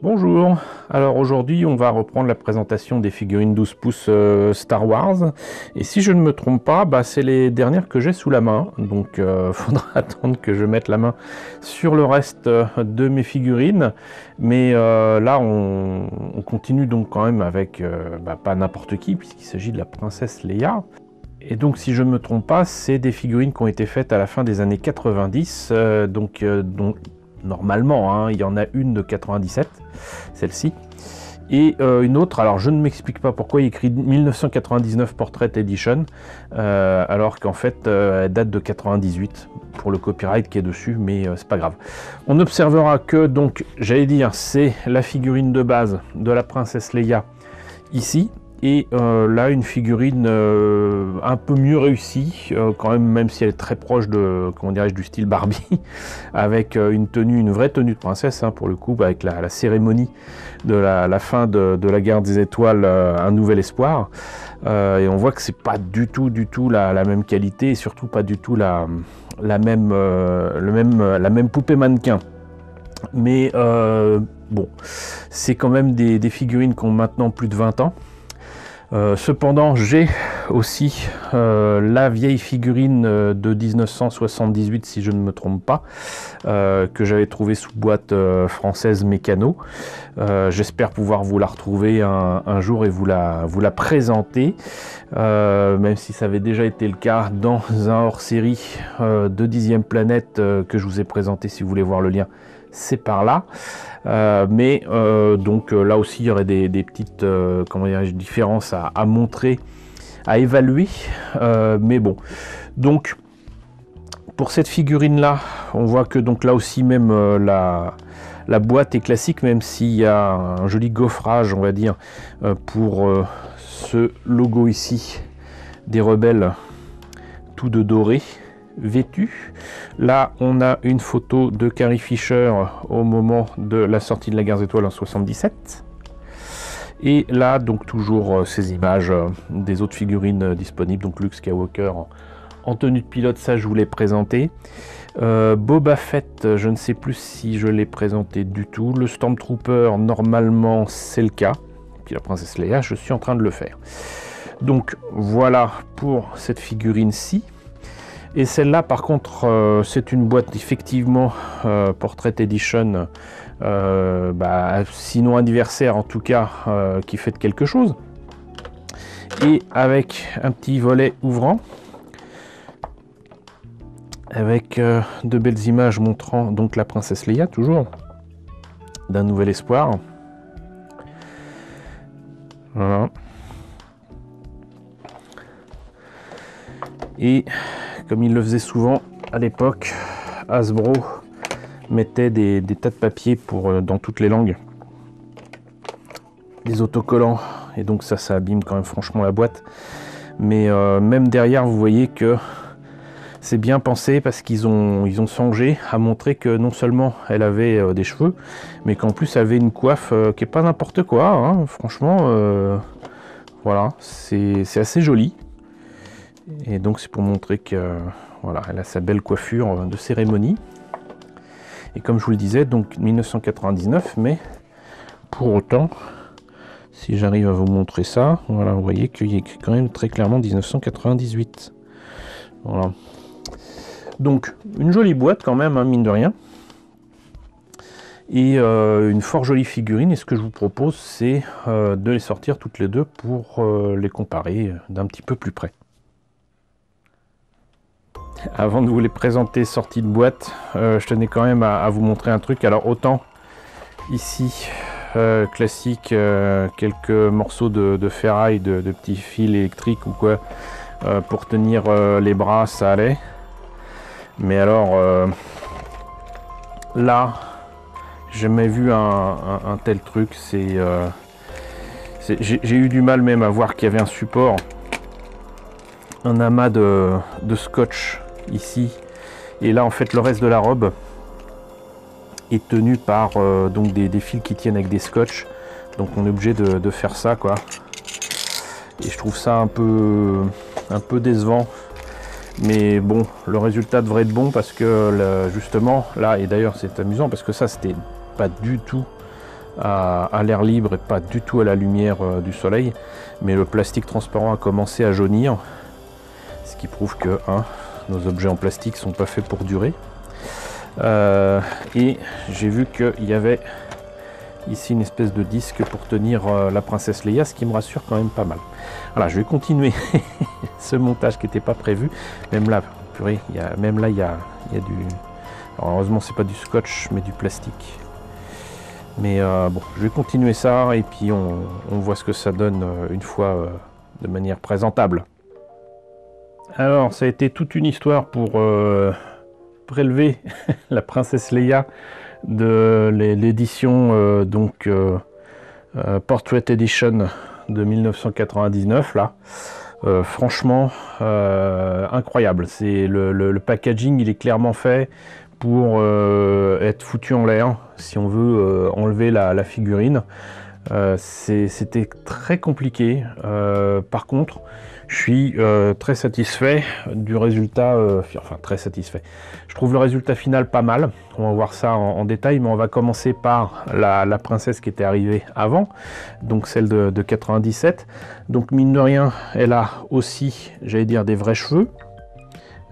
Bonjour, alors aujourd'hui on va reprendre la présentation des figurines 12 pouces Star Wars, et si je ne me trompe pas, c'est les dernières que j'ai sous la main, donc faudra attendre que je mette la main sur le reste de mes figurines, mais là on continue donc quand même avec pas n'importe qui, puisqu'il s'agit de la princesse Leia. Et donc si je ne me trompe pas, c'est des figurines qui ont été faites à la fin des années 90, donc normalement, hein, il y en a une de 97, celle-ci, et une autre, alors je ne m'explique pas pourquoi il écrit 1999 Portrait Edition, alors qu'en fait elle date de 98 pour le copyright qui est dessus, mais c'est pas grave. On observera que, donc, j'allais dire, c'est la figurine de base de la princesse Leia ici, et là une figurine un peu mieux réussie quand même si elle est très proche de, comment dirais-je, du style Barbie, avec une tenue, une vraie tenue de princesse, hein, pour le coup, avec la cérémonie de la fin de la guerre des étoiles, un nouvel espoir, et on voit que c'est pas du tout la même qualité, et surtout pas du tout la même poupée mannequin, mais bon, c'est quand même des figurines qui ont maintenant plus de 20 ans. Cependant, j'ai aussi la vieille figurine de 1978, si je ne me trompe pas, que j'avais trouvée sous boîte française mécano. J'espère pouvoir vous la retrouver un jour et vous la présenter, même si ça avait déjà été le cas dans un hors-série de 10e planète que je vous ai présenté. Si vous voulez voir le lien, c'est par là. Donc là aussi il y aurait des petites différences à montrer, à évaluer, mais bon, donc pour cette figurine là on voit que donc là aussi même la boîte est classique, même s'il y a un joli gaufrage, on va dire, pour ce logo ici des rebelles, tout de doré vêtu. Là on a une photo de Carrie Fisher au moment de la sortie de la guerre des étoiles en 77, et là donc toujours ces images des autres figurines disponibles, donc Luke Skywalker en tenue de pilote, ça je vous l'ai présenté. Boba Fett, je ne sais plus si je l'ai présenté du tout. Le Stormtrooper, normalement c'est le cas, puis la princesse Leia, je suis en train de le faire. Donc voilà pour cette figurine-ci. Et celle-là, par contre, c'est une boîte effectivement Portrait Edition, sinon anniversaire en tout cas, qui fête quelque chose. Et avec un petit volet ouvrant, avec de belles images montrant donc la princesse Leia, toujours, d'un nouvel espoir. Voilà. Et comme il le faisait souvent à l'époque, Hasbro mettait des tas de papier pour, dans toutes les langues, des autocollants, et donc ça abîme quand même franchement la boîte. Mais même derrière, vous voyez que c'est bien pensé, parce qu'ils ont songé à montrer que non seulement elle avait des cheveux, mais qu'en plus elle avait une coiffe qui est pas n'importe quoi, hein. Franchement, voilà, c'est assez joli. Et donc c'est pour montrer que voilà, elle a sa belle coiffure de cérémonie. Et comme je vous le disais, donc 1999, mais pour autant, si j'arrive à vous montrer ça, voilà, vous voyez qu'il y a écrit quand même très clairement 1998. Voilà. Donc une jolie boîte quand même, hein, mine de rien. Et une fort jolie figurine, et ce que je vous propose, c'est de les sortir toutes les deux pour les comparer d'un petit peu plus près. Avant de vous les présenter sortis de boîte, je tenais quand même à vous montrer un truc. Alors autant ici, classique, quelques morceaux de ferraille, de petits fils électriques ou quoi, pour tenir les bras, ça allait. Mais alors là, j'ai jamais vu un tel truc. J'ai eu du mal même à voir qu'il y avait un support, un amas de scotch ici, et là en fait le reste de la robe est tenu par donc des fils qui tiennent avec des scotch, donc on est obligé de faire ça, quoi, et je trouve ça un peu décevant. Mais bon, le résultat devrait être bon, parce que justement là, et d'ailleurs c'est amusant parce que ça c'était pas du tout à l'air libre et pas du tout à la lumière du soleil. Mais le plastique transparent a commencé à jaunir, ce qui prouve que nos objets en plastique sont pas faits pour durer. Et j'ai vu qu'il y avait ici une espèce de disque pour tenir la princesse Leia, ce qui me rassure quand même pas mal. Voilà, je vais continuer ce montage qui n'était pas prévu. Même là, purée, même là il y a du... Alors, heureusement c'est pas du scotch mais du plastique. Mais bon, je vais continuer ça et puis on voit ce que ça donne une fois de manière présentable. Alors ça a été toute une histoire pour prélever la princesse Leia de l'édition Portrait Edition de 1999 là. Franchement incroyable, c'est le packaging, il est clairement fait pour être foutu en l'air si on veut enlever la figurine. C'était très compliqué. Par contre, je suis très satisfait du résultat, enfin très satisfait. Je trouve le résultat final pas mal. On va voir ça en détail, mais on va commencer par la princesse qui était arrivée avant, donc celle de 97. Donc mine de rien, elle a aussi, j'allais dire, des vrais cheveux,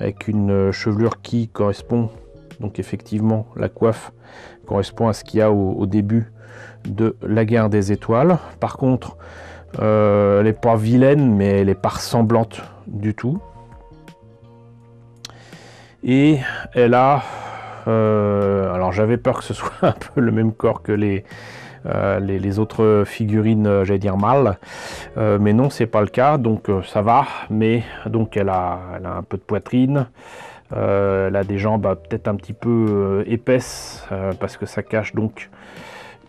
avec une chevelure qui correspond, donc effectivement, la coiffe correspond à ce qu'il y a au début de la guerre des étoiles. Par contre, elle n'est pas vilaine, mais elle n'est pas ressemblante du tout. Et elle a... alors j'avais peur que ce soit un peu le même corps que les autres figurines, j'allais dire mâles. Mais non, c'est pas le cas, donc ça va. Mais donc elle a un peu de poitrine. Elle a des jambes peut-être un petit peu épaisses, parce que ça cache donc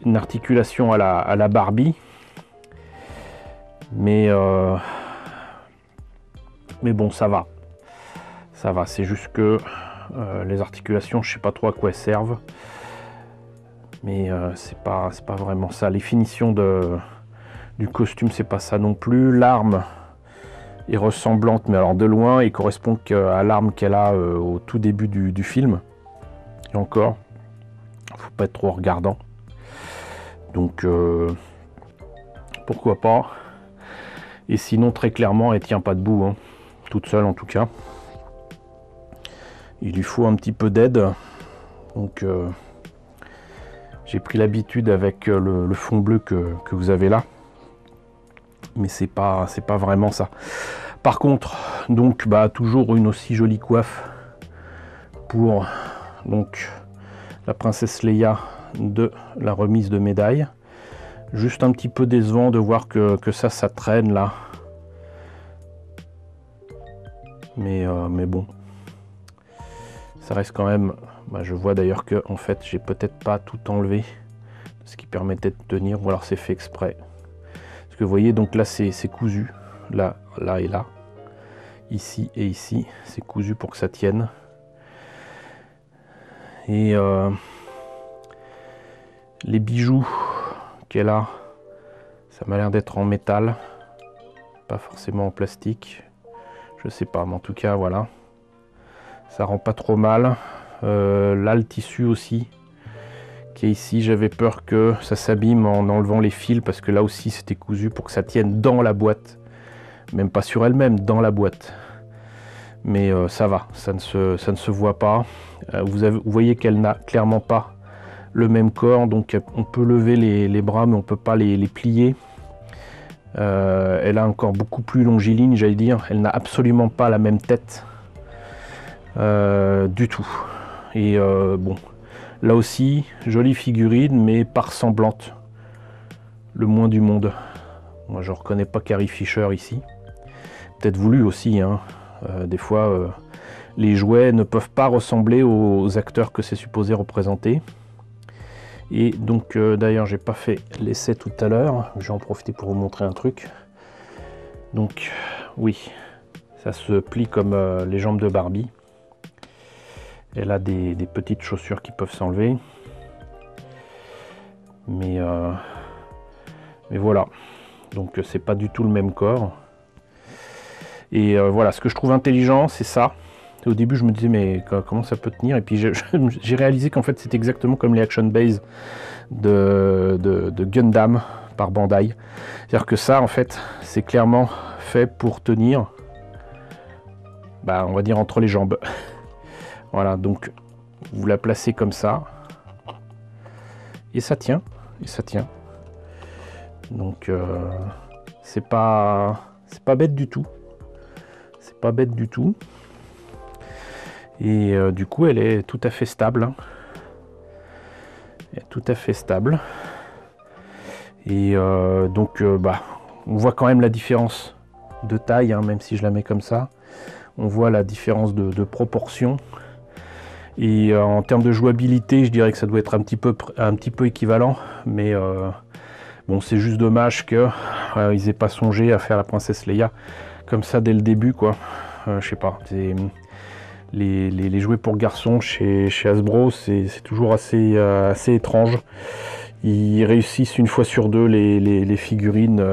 une articulation à la Barbie. Mais bon, ça va, c'est juste que les articulations, je sais pas trop à quoi elles servent, mais c'est pas vraiment ça. Les finitions du costume, c'est pas ça non plus. L'arme est ressemblante, mais alors de loin, il correspond à l'arme qu'elle a au tout début du film. Et encore, faut pas être trop regardant, donc pourquoi pas. Et sinon, très clairement, elle tient pas debout, hein, toute seule en tout cas. Il lui faut un petit peu d'aide. Donc, j'ai pris l'habitude avec le fond bleu que vous avez là. Mais c'est pas vraiment ça. Par contre, donc, toujours une aussi jolie coiffe pour donc la princesse Leia de la remise de médaille. Juste un petit peu décevant de voir que ça traîne là. Mais bon. Ça reste quand même... je vois d'ailleurs que en fait j'ai peut-être pas tout enlevé. Ce qui permettait de tenir. Ou alors c'est fait exprès. Parce que vous voyez, donc là c'est cousu. Là et là. Ici et ici. C'est cousu pour que ça tienne. Et les bijoux qu'elle a, ça m'a l'air d'être en métal, pas forcément en plastique, je sais pas, mais en tout cas voilà, ça rend pas trop mal. Là le tissu aussi qui est ici, j'avais peur que ça s'abîme en enlevant les fils, parce que là aussi c'était cousu pour que ça tienne dans la boîte, même pas sur elle-même, dans la boîte. Mais ça va, ça ne se voit pas. Vous voyez qu'elle n'a clairement pas le même corps, donc on peut lever les bras, mais on peut pas les plier. Elle a un corps beaucoup plus longiligne, j'allais dire. Elle n'a absolument pas la même tête du tout. Et bon, là aussi, jolie figurine, mais pas ressemblante. Le moins du monde. Moi, je reconnais pas Carrie Fisher ici. Peut-être voulu aussi, hein. Des fois, les jouets ne peuvent pas ressembler aux acteurs que c'est supposé représenter. Et donc d'ailleurs j'ai pas fait l'essai tout à l'heure, je vais en profiter pour vous montrer un truc. Donc oui, ça se plie comme les jambes de Barbie. Elle a des petites chaussures qui peuvent s'enlever. Mais voilà, donc c'est pas du tout le même corps. Et voilà, ce que je trouve intelligent, c'est ça. Au début, je me disais, mais comment ça peut tenir? Et puis j'ai réalisé qu'en fait, c'est exactement comme les Action Base de Gundam par Bandai. C'est-à-dire que ça, en fait, c'est clairement fait pour tenir, bah, on va dire, entre les jambes. Voilà, donc vous la placez comme ça. Et ça tient. Et ça tient. Donc, c'est pas bête du tout. C'est pas bête du tout. Et du coup, elle est tout à fait stable. Hein. Elle est tout à fait stable. Et donc, bah, on voit quand même la différence de taille, hein, même si je la mets comme ça. On voit la différence de proportion. Et en termes de jouabilité, je dirais que ça doit être un petit peu équivalent. Mais bon, c'est juste dommage qu'ils n'aient pas songé à faire la princesse Leia comme ça dès le début, quoi. Je sais pas. Les jouets pour garçons chez Hasbro, c'est toujours assez étrange. Ils réussissent une fois sur deux les figurines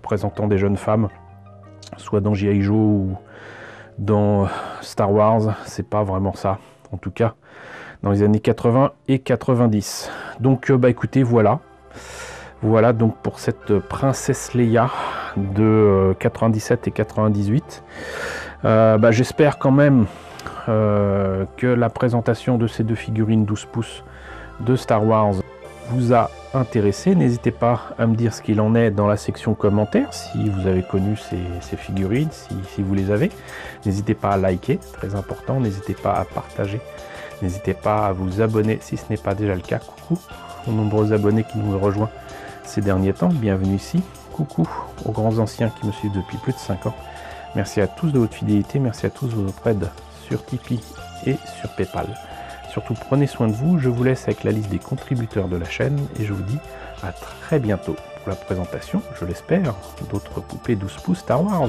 présentant des jeunes femmes, soit dans G.I. Joe ou dans Star Wars. C'est pas vraiment ça, en tout cas dans les années 80 et 90. Donc bah écoutez, voilà donc pour cette princesse Leia de 97 et 98. Bah, j'espère quand même que la présentation de ces deux figurines 12 pouces de Star Wars vous a intéressé. N'hésitez pas à me dire ce qu'il en est dans la section commentaires, si vous avez connu ces figurines, si vous les avez. N'hésitez pas à liker, très important. N'hésitez pas à partager. N'hésitez pas à vous abonner si ce n'est pas déjà le cas. Coucou aux nombreux abonnés qui nous rejoignent ces derniers temps. Bienvenue ici. Coucou aux grands anciens qui me suivent depuis plus de 5 ans. Merci à tous de votre fidélité. Merci à tous de votre aide sur Tipeee et sur Paypal. Surtout, prenez soin de vous. Je vous laisse avec la liste des contributeurs de la chaîne et je vous dis à très bientôt pour la présentation, je l'espère, d'autres poupées 12 pouces Star Wars.